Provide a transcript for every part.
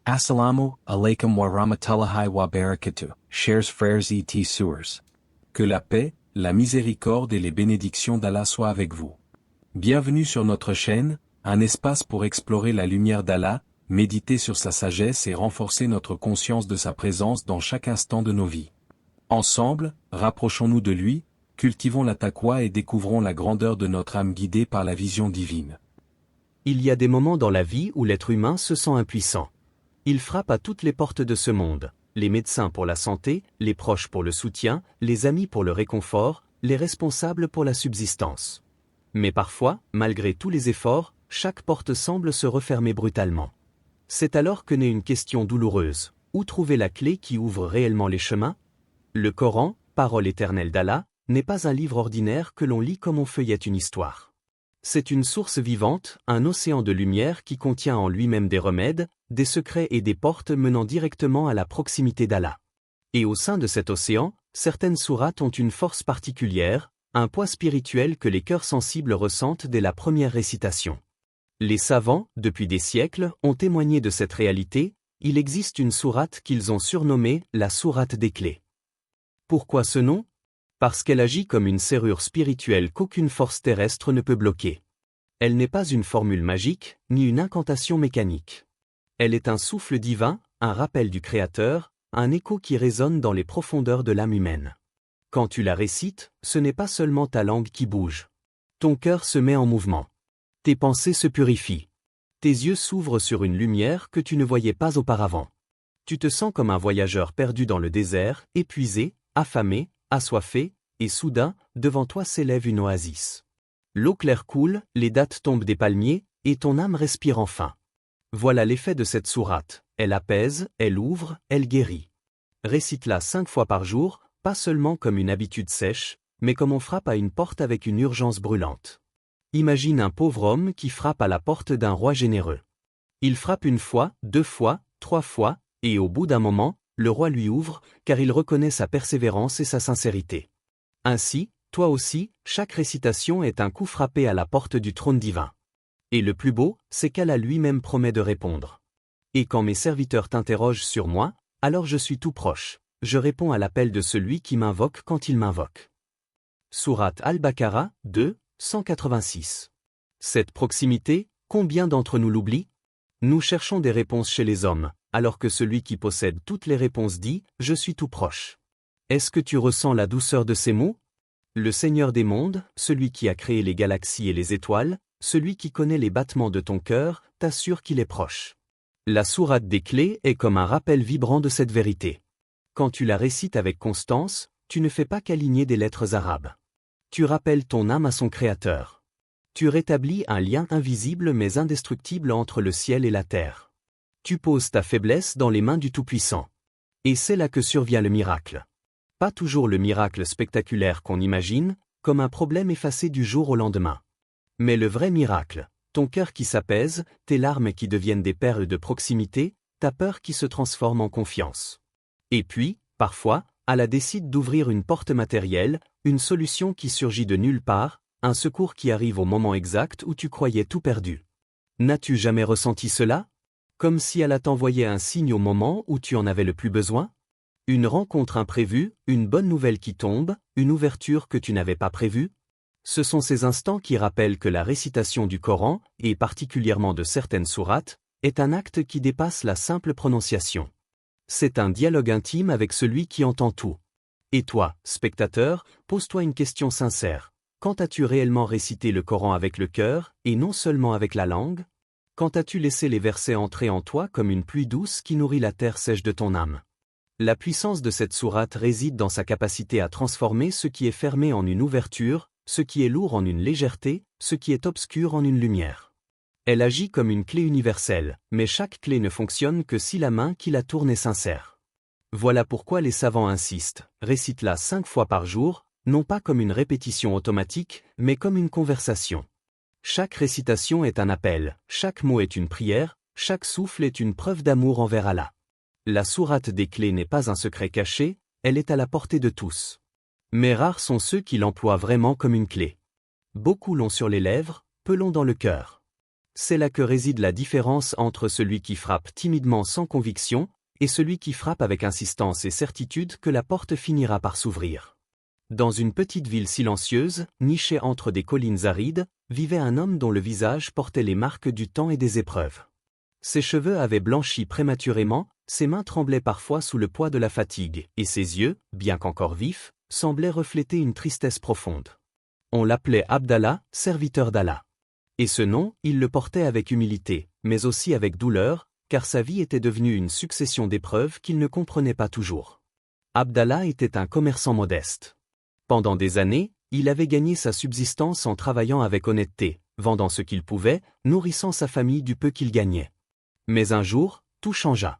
Assalamu alaikum wa rahmatullahi wa barakatuh, chers frères et sœurs. Que la paix, la miséricorde et les bénédictions d'Allah soient avec vous. Bienvenue sur notre chaîne, un espace pour explorer la lumière d'Allah, méditer sur sa sagesse et renforcer notre conscience de sa présence dans chaque instant de nos vies. Ensemble, rapprochons-nous de lui, cultivons la taqwa et découvrons la grandeur de notre âme guidée par la vision divine. Il y a des moments dans la vie où l'être humain se sent impuissant. Il frappe à toutes les portes de ce monde, les médecins pour la santé, les proches pour le soutien, les amis pour le réconfort, les responsables pour la subsistance. Mais parfois, malgré tous les efforts, chaque porte semble se refermer brutalement. C'est alors que naît une question douloureuse. Où trouver la clé qui ouvre réellement les chemins? Le Coran, parole éternelle d'Allah, n'est pas un livre ordinaire que l'on lit comme on feuillette une histoire. C'est une source vivante, un océan de lumière qui contient en lui-même des remèdes, des secrets et des portes menant directement à la proximité d'Allah. Et au sein de cet océan, certaines sourates ont une force particulière, un poids spirituel que les cœurs sensibles ressentent dès la première récitation. Les savants, depuis des siècles, ont témoigné de cette réalité. Il existe une sourate qu'ils ont surnommée la sourate des clés. Pourquoi ce nom? Parce qu'elle agit comme une serrure spirituelle qu'aucune force terrestre ne peut bloquer. Elle n'est pas une formule magique, ni une incantation mécanique. Elle est un souffle divin, un rappel du Créateur, un écho qui résonne dans les profondeurs de l'âme humaine. Quand tu la récites, ce n'est pas seulement ta langue qui bouge. Ton cœur se met en mouvement. Tes pensées se purifient. Tes yeux s'ouvrent sur une lumière que tu ne voyais pas auparavant. Tu te sens comme un voyageur perdu dans le désert, épuisé, affamé, assoiffé, et soudain, devant toi s'élève une oasis. L'eau claire coule, les dattes tombent des palmiers, et ton âme respire enfin. Voilà l'effet de cette sourate. Elle apaise, elle ouvre, elle guérit. Récite-la 5 fois par jour, pas seulement comme une habitude sèche, mais comme on frappe à une porte avec une urgence brûlante. Imagine un pauvre homme qui frappe à la porte d'un roi généreux. Il frappe 1 fois, 2 fois, 3 fois, et au bout d'un moment, le roi lui ouvre, car il reconnaît sa persévérance et sa sincérité. Ainsi, toi aussi, chaque récitation est un coup frappé à la porte du trône divin. Et le plus beau, c'est qu'Allah lui-même promet de répondre. Et quand mes serviteurs t'interrogent sur moi, alors je suis tout proche. Je réponds à l'appel de celui qui m'invoque quand il m'invoque. Sourate Al-Baqarah, 2, 186. Cette proximité, combien d'entre nous l'oublient? Nous cherchons des réponses chez les hommes, alors que celui qui possède toutes les réponses dit « Je suis tout proche ». Est-ce que tu ressens la douceur de ces mots? Le Seigneur des mondes, celui qui a créé les galaxies et les étoiles, celui qui connaît les battements de ton cœur, t'assure qu'il est proche. La sourate des clés est comme un rappel vibrant de cette vérité. Quand tu la récites avec constance, tu ne fais pas qu'aligner des lettres arabes. Tu rappelles ton âme à son Créateur. Tu rétablis un lien invisible mais indestructible entre le ciel et la terre. Tu poses ta faiblesse dans les mains du Tout-Puissant. Et c'est là que survient le miracle. Pas toujours le miracle spectaculaire qu'on imagine, comme un problème effacé du jour au lendemain. Mais le vrai miracle, ton cœur qui s'apaise, tes larmes qui deviennent des perles de proximité, ta peur qui se transforme en confiance. Et puis, parfois, Allah décide d'ouvrir une porte matérielle, une solution qui surgit de nulle part, un secours qui arrive au moment exact où tu croyais tout perdu. N'as-tu jamais ressenti cela? Comme si Allah t'envoyait un signe au moment où tu en avais le plus besoin? Une rencontre imprévue, une bonne nouvelle qui tombe, une ouverture que tu n'avais pas prévue? Ce sont ces instants qui rappellent que la récitation du Coran, et particulièrement de certaines sourates, est un acte qui dépasse la simple prononciation. C'est un dialogue intime avec celui qui entend tout. Et toi, spectateur, pose-toi une question sincère. Quand as-tu réellement récité le Coran avec le cœur, et non seulement avec la langue? Quand as-tu laissé les versets entrer en toi comme une pluie douce qui nourrit la terre sèche de ton âme? La puissance de cette sourate réside dans sa capacité à transformer ce qui est fermé en une ouverture, ce qui est lourd en une légèreté, ce qui est obscur en une lumière. Elle agit comme une clé universelle, mais chaque clé ne fonctionne que si la main qui la tourne est sincère. Voilà pourquoi les savants insistent, récite-la 5 fois par jour, non pas comme une répétition automatique, mais comme une conversation. Chaque récitation est un appel, chaque mot est une prière, chaque souffle est une preuve d'amour envers Allah. La sourate des clés n'est pas un secret caché, elle est à la portée de tous. Mais rares sont ceux qui l'emploient vraiment comme une clé. Beaucoup l'ont sur les lèvres, peu l'ont dans le cœur. C'est là que réside la différence entre celui qui frappe timidement sans conviction et celui qui frappe avec insistance et certitude que la porte finira par s'ouvrir. Dans une petite ville silencieuse, nichée entre des collines arides, vivait un homme dont le visage portait les marques du temps et des épreuves. Ses cheveux avaient blanchi prématurément, ses mains tremblaient parfois sous le poids de la fatigue, et ses yeux, bien qu'encore vifs, semblaient refléter une tristesse profonde. On l'appelait Abdallah, serviteur d'Allah. Et ce nom, il le portait avec humilité, mais aussi avec douleur, car sa vie était devenue une succession d'épreuves qu'il ne comprenait pas toujours. Abdallah était un commerçant modeste. Pendant des années, il avait gagné sa subsistance en travaillant avec honnêteté, vendant ce qu'il pouvait, nourrissant sa famille du peu qu'il gagnait. Mais un jour, tout changea.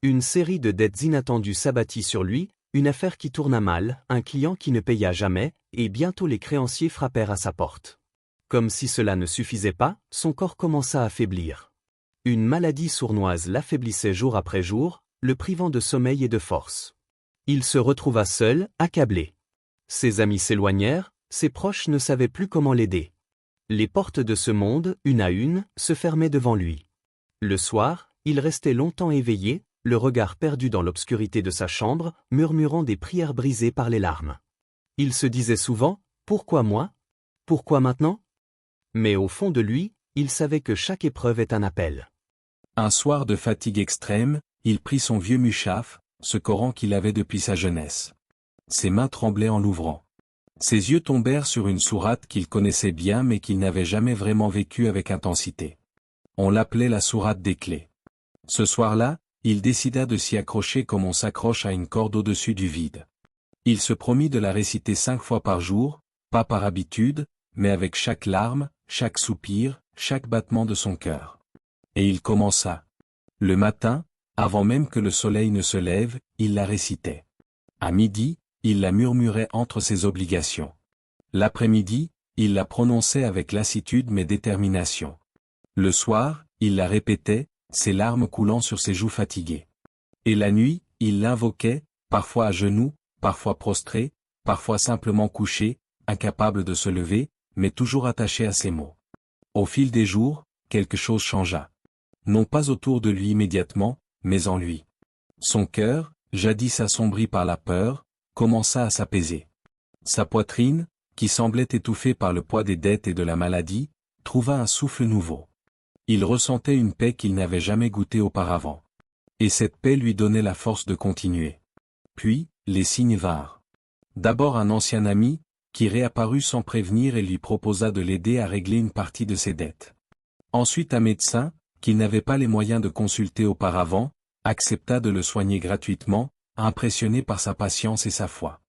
Une série de dettes inattendues s'abattit sur lui, une affaire qui tourna mal, un client qui ne paya jamais, et bientôt les créanciers frappèrent à sa porte. Comme si cela ne suffisait pas, son corps commença à faiblir. Une maladie sournoise l'affaiblissait jour après jour, le privant de sommeil et de force. Il se retrouva seul, accablé. Ses amis s'éloignèrent, ses proches ne savaient plus comment l'aider. Les portes de ce monde, une à une, se fermaient devant lui. Le soir, il restait longtemps éveillé, le regard perdu dans l'obscurité de sa chambre, murmurant des prières brisées par les larmes. Il se disait souvent « Pourquoi moi ? Pourquoi maintenant ?» Mais au fond de lui, il savait que chaque épreuve est un appel. Un soir de fatigue extrême, il prit son vieux mushaf, ce Coran qu'il avait depuis sa jeunesse. Ses mains tremblaient en l'ouvrant. Ses yeux tombèrent sur une sourate qu'il connaissait bien mais qu'il n'avait jamais vraiment vécue avec intensité. On l'appelait la sourate des clés. Ce soir-là, il décida de s'y accrocher comme on s'accroche à une corde au-dessus du vide. Il se promit de la réciter 5 fois par jour, pas par habitude, mais avec chaque larme, chaque soupir, chaque battement de son cœur. Et il commença. Le matin, avant même que le soleil ne se lève, il la récitait. À midi, il la murmurait entre ses obligations. L'après-midi, il la prononçait avec lassitude mais détermination. Le soir, il la répétait, ses larmes coulant sur ses joues fatiguées. Et la nuit, il l'invoquait, parfois à genoux, parfois prostré, parfois simplement couché, incapable de se lever, mais toujours attaché à ses mots. Au fil des jours, quelque chose changea. Non pas autour de lui immédiatement, mais en lui. Son cœur, jadis assombri par la peur, commença à s'apaiser. Sa poitrine, qui semblait étouffée par le poids des dettes et de la maladie, trouva un souffle nouveau. Il ressentait une paix qu'il n'avait jamais goûtée auparavant. Et cette paix lui donnait la force de continuer. Puis, les signes vinrent. D'abord un ancien ami, qui réapparut sans prévenir et lui proposa de l'aider à régler une partie de ses dettes. Ensuite un médecin, qu'il n'avait pas les moyens de consulter auparavant, accepta de le soigner gratuitement, impressionné par sa patience et sa foi.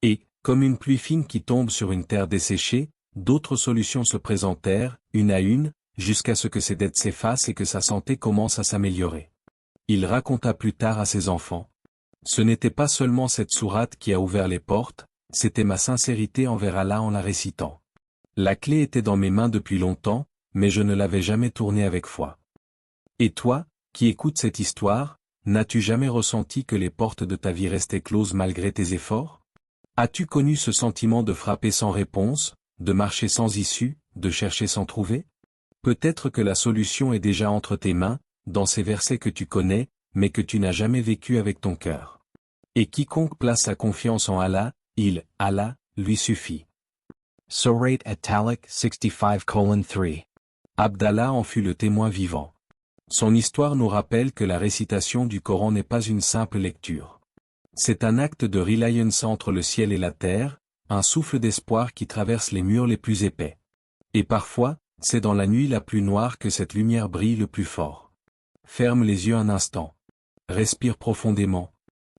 Et, comme une pluie fine qui tombe sur une terre desséchée, d'autres solutions se présentèrent, une à une, jusqu'à ce que ses dettes s'effacent et que sa santé commence à s'améliorer. Il raconta plus tard à ses enfants. Ce n'était pas seulement cette sourate qui a ouvert les portes, c'était ma sincérité envers Allah en la récitant. La clé était dans mes mains depuis longtemps, mais je ne l'avais jamais tournée avec foi. Et toi, qui écoutes cette histoire, n'as-tu jamais ressenti que les portes de ta vie restaient closes malgré tes efforts? As-tu connu ce sentiment de frapper sans réponse, de marcher sans issue, de chercher sans trouver? Peut-être que la solution est déjà entre tes mains, dans ces versets que tu connais, mais que tu n'as jamais vécu avec ton cœur. Et quiconque place sa confiance en Allah, Allah, lui suffit. Surate Italic 65:3. Abdallah en fut le témoin vivant. Son histoire nous rappelle que la récitation du Coran n'est pas une simple lecture. C'est un acte de reliance entre le ciel et la terre, un souffle d'espoir qui traverse les murs les plus épais. Et parfois, c'est dans la nuit la plus noire que cette lumière brille le plus fort. Ferme les yeux un instant. Respire profondément.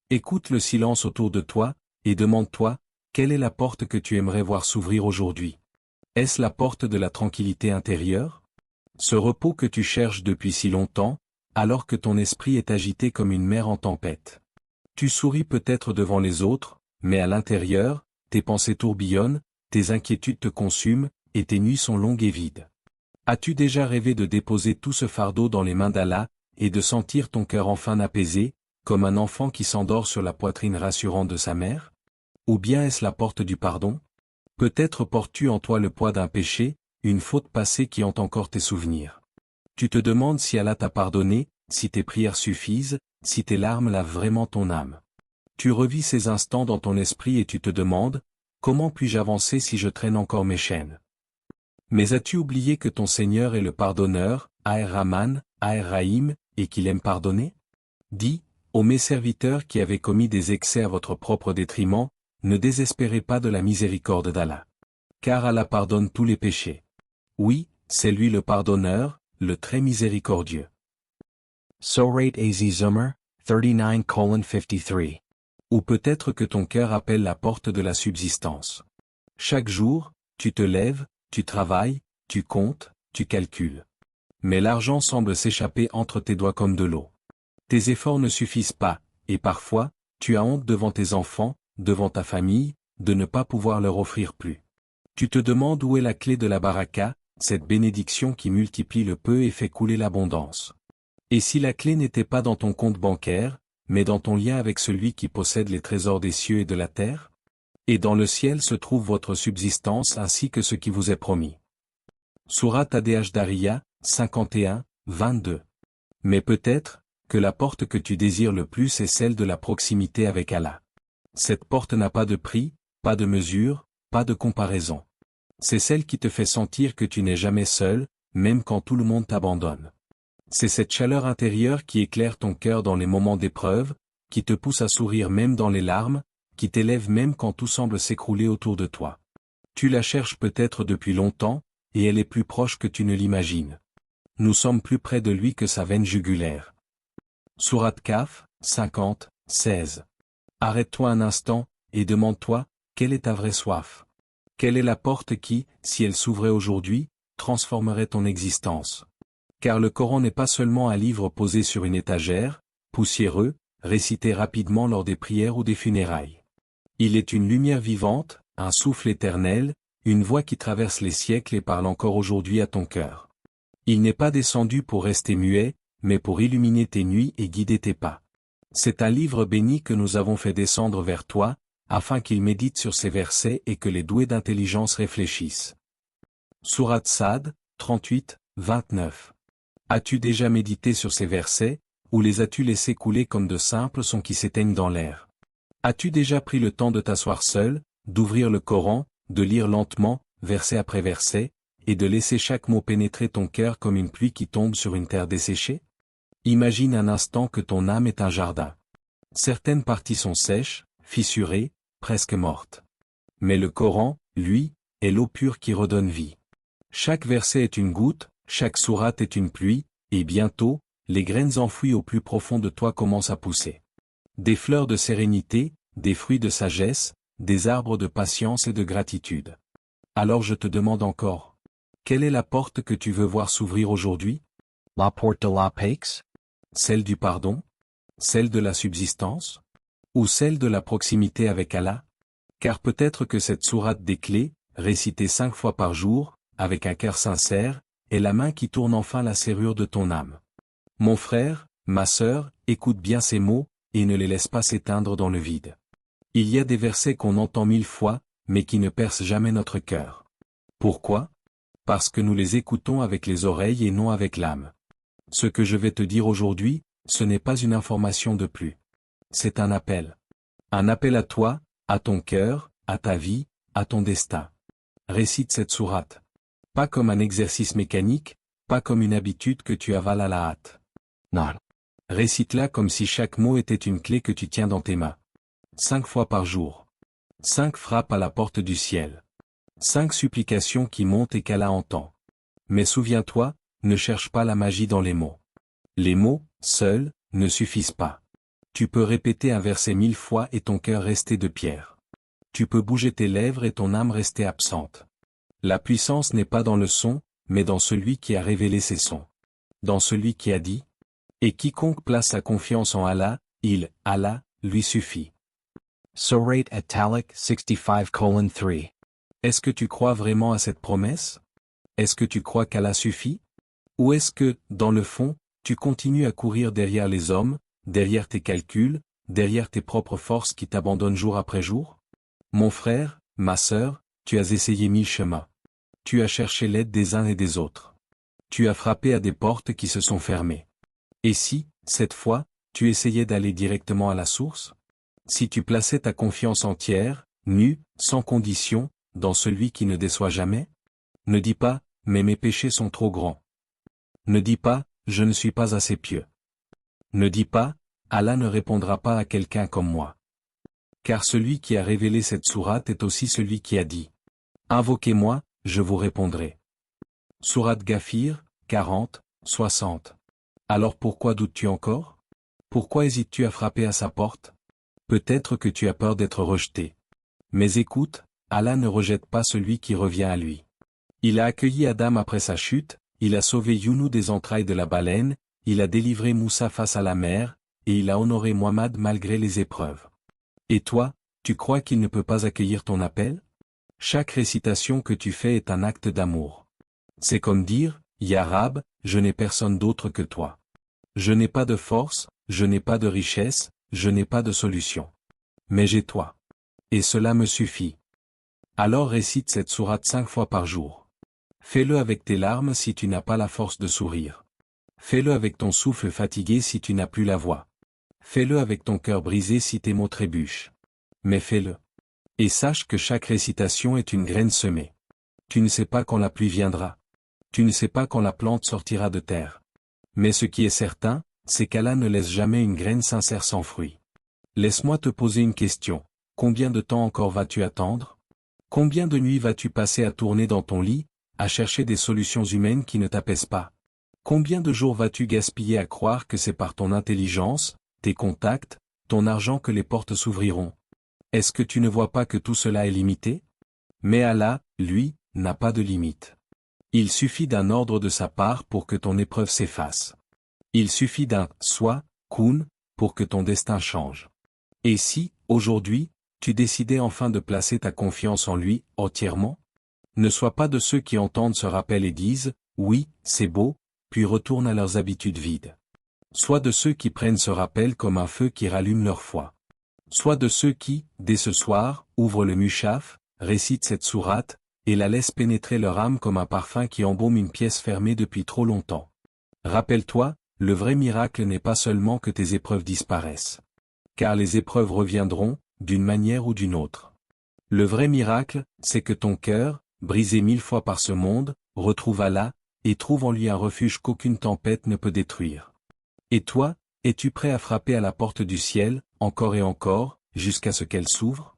Écoute le silence autour de toi, et demande-toi, quelle est la porte que tu aimerais voir s'ouvrir aujourd'hui? Est-ce la porte de la tranquillité intérieure? Ce repos que tu cherches depuis si longtemps, alors que ton esprit est agité comme une mer en tempête. Tu souris peut-être devant les autres, mais à l'intérieur, tes pensées tourbillonnent, tes inquiétudes te consument, et tes nuits sont longues et vides. As-tu déjà rêvé de déposer tout ce fardeau dans les mains d'Allah, et de sentir ton cœur enfin apaisé, comme un enfant qui s'endort sur la poitrine rassurante de sa mère? Ou bien est-ce la porte du pardon? Peut-être portes-tu en toi le poids d'un péché, une faute passée qui hante encore tes souvenirs. Tu te demandes si Allah t'a pardonné, si tes prières suffisent, si tes larmes lavent vraiment ton âme. Tu revis ces instants dans ton esprit et tu te demandes, comment puis-je avancer si je traîne encore mes chaînes? Mais as-tu oublié que ton Seigneur est le pardonneur, Ar-Rahman, Ar-Rahim, et qu'il aime pardonner? Dis, ô mes serviteurs qui avez commis des excès à votre propre détriment, ne désespérez pas de la miséricorde d'Allah. Car Allah pardonne tous les péchés. Oui, c'est lui le pardonneur, le très miséricordieux. Surah Az-Zumar, 39:53. Ou peut-être que ton cœur appelle la porte de la subsistance. Chaque jour, tu te lèves, tu travailles, tu comptes, tu calcules. Mais l'argent semble s'échapper entre tes doigts comme de l'eau. Tes efforts ne suffisent pas, et parfois, tu as honte devant tes enfants, devant ta famille, de ne pas pouvoir leur offrir plus. Tu te demandes où est la clé de la baraka, cette bénédiction qui multiplie le peu et fait couler l'abondance. Et si la clé n'était pas dans ton compte bancaire, mais dans ton lien avec celui qui possède les trésors des cieux et de la terre? Et dans le ciel se trouve votre subsistance ainsi que ce qui vous est promis. Sourate Ad-Dariya, 51, 22. Mais peut-être, que la porte que tu désires le plus est celle de la proximité avec Allah. Cette porte n'a pas de prix, pas de mesure, pas de comparaison. C'est celle qui te fait sentir que tu n'es jamais seul, même quand tout le monde t'abandonne. C'est cette chaleur intérieure qui éclaire ton cœur dans les moments d'épreuve, qui te pousse à sourire même dans les larmes, qui t'élève même quand tout semble s'écrouler autour de toi. Tu la cherches peut-être depuis longtemps, et elle est plus proche que tu ne l'imagines. Nous sommes plus près de lui que sa veine jugulaire. Sourate Kahf, 50, 16. Arrête-toi un instant, et demande-toi, quelle est ta vraie soif? Quelle est la porte qui, si elle s'ouvrait aujourd'hui, transformerait ton existence? Car le Coran n'est pas seulement un livre posé sur une étagère, poussiéreux, récité rapidement lors des prières ou des funérailles. Il est une lumière vivante, un souffle éternel, une voix qui traverse les siècles et parle encore aujourd'hui à ton cœur. Il n'est pas descendu pour rester muet, mais pour illuminer tes nuits et guider tes pas. C'est un livre béni que nous avons fait descendre vers toi, afin qu'il médite sur ces versets et que les doués d'intelligence réfléchissent. Sourate Sad, 38, 29. As-tu déjà médité sur ces versets, ou les as-tu laissés couler comme de simples sons qui s'éteignent dans l'air? As-tu déjà pris le temps de t'asseoir seul, d'ouvrir le Coran, de lire lentement, verset après verset, et de laisser chaque mot pénétrer ton cœur comme une pluie qui tombe sur une terre desséchée? Imagine un instant que ton âme est un jardin. Certaines parties sont sèches, fissurées, presque mortes. Mais le Coran, lui, est l'eau pure qui redonne vie. Chaque verset est une goutte, chaque sourate est une pluie, et bientôt, les graines enfouies au plus profond de toi commencent à pousser. Des fleurs de sérénité, des fruits de sagesse, des arbres de patience et de gratitude. Alors je te demande encore, quelle est la porte que tu veux voir s'ouvrir aujourd'hui? La porte de la paix? Celle du pardon? Celle de la subsistance? Ou celle de la proximité avec Allah? Car peut-être que cette sourate des clés, récitée 5 fois par jour, avec un cœur sincère, est la main qui tourne enfin la serrure de ton âme. Mon frère, ma sœur, écoute bien ces mots, et ne les laisse pas s'éteindre dans le vide. Il y a des versets qu'on entend 1000 fois, mais qui ne percent jamais notre cœur. Pourquoi? Parce que nous les écoutons avec les oreilles et non avec l'âme. Ce que je vais te dire aujourd'hui, ce n'est pas une information de plus. C'est un appel. Un appel à toi, à ton cœur, à ta vie, à ton destin. Récite cette sourate. Pas comme un exercice mécanique, pas comme une habitude que tu avales à la hâte. Non. Récite-la comme si chaque mot était une clé que tu tiens dans tes mains. 5 fois par jour. 5 frappes à la porte du ciel. 5 supplications qui montent et qu'Allah entend. Mais souviens-toi, ne cherche pas la magie dans les mots. Les mots, seuls, ne suffisent pas. Tu peux répéter un verset 1000 fois et ton cœur rester de pierre. Tu peux bouger tes lèvres et ton âme rester absente. La puissance n'est pas dans le son, mais dans celui qui a révélé ces sons. Dans celui qui a dit « Et quiconque place sa confiance en Allah, Allah, lui suffit. » Surah At-Talaq 65:3. Est-ce que tu crois vraiment à cette promesse? Est-ce que tu crois qu'Allah suffit? Ou est-ce que, dans le fond, tu continues à courir derrière les hommes, derrière tes calculs, derrière tes propres forces qui t'abandonnent jour après jour? Mon frère, ma sœur, tu as essayé 1000 chemins. Tu as cherché l'aide des uns et des autres. Tu as frappé à des portes qui se sont fermées. Et si, cette fois, tu essayais d'aller directement à la source? Si tu plaçais ta confiance entière, nue, sans condition, dans celui qui ne déçoit jamais? Ne dis pas, mais mes péchés sont trop grands. Ne dis pas, je ne suis pas assez pieux. Ne dis pas, Allah ne répondra pas à quelqu'un comme moi. Car celui qui a révélé cette sourate est aussi celui qui a dit: Invoquez-moi, je vous répondrai. Sourate Ghafir, 40, 60. Alors pourquoi doutes-tu encore? Pourquoi hésites-tu à frapper à sa porte? Peut-être que tu as peur d'être rejeté. Mais écoute, Allah ne rejette pas celui qui revient à lui. Il a accueilli Adam après sa chute, il a sauvé Younou des entrailles de la baleine, il a délivré Moussa face à la mer, et il a honoré Muhammad malgré les épreuves. Et toi, tu crois qu'il ne peut pas accueillir ton appel? Chaque récitation que tu fais est un acte d'amour. C'est comme dire, Ya Rab, je n'ai personne d'autre que toi. Je n'ai pas de force, je n'ai pas de richesse, je n'ai pas de solution. Mais j'ai toi. Et cela me suffit. Alors récite cette sourate 5 fois par jour. Fais-le avec tes larmes si tu n'as pas la force de sourire. Fais-le avec ton souffle fatigué si tu n'as plus la voix. Fais-le avec ton cœur brisé si tes mots trébuchent. Mais fais-le. Et sache que chaque récitation est une graine semée. Tu ne sais pas quand la pluie viendra. Tu ne sais pas quand la plante sortira de terre. Mais ce qui est certain, c'est qu'Allah ne laisse jamais une graine sincère sans fruit. Laisse-moi te poser une question. Combien de temps encore vas-tu attendre? Combien de nuits vas-tu passer à tourner dans ton lit, à chercher des solutions humaines qui ne t'apaisent pas? Combien de jours vas-tu gaspiller à croire que c'est par ton intelligence, tes contacts, ton argent que les portes s'ouvriront? Est-ce que tu ne vois pas que tout cela est limité? Mais Allah, lui, n'a pas de limite. Il suffit d'un ordre de sa part pour que ton épreuve s'efface. Il suffit d'un « soit » kun pour que ton destin change. Et si, aujourd'hui, tu décidais enfin de placer ta confiance en lui, entièrement? Ne sois pas de ceux qui entendent ce rappel et disent « oui, c'est beau », puis retournent à leurs habitudes vides. Sois de ceux qui prennent ce rappel comme un feu qui rallume leur foi. Sois de ceux qui, dès ce soir, ouvrent le mushaf, récitent cette sourate, et la laissent pénétrer leur âme comme un parfum qui embaume une pièce fermée depuis trop longtemps. Rappelle-toi, le vrai miracle n'est pas seulement que tes épreuves disparaissent. Car les épreuves reviendront, d'une manière ou d'une autre. Le vrai miracle, c'est que ton cœur, brisé 1000 fois par ce monde, retrouve Allah, et trouve en lui un refuge qu'aucune tempête ne peut détruire. Et toi, es-tu prêt à frapper à la porte du ciel, encore et encore, jusqu'à ce qu'elle s'ouvre?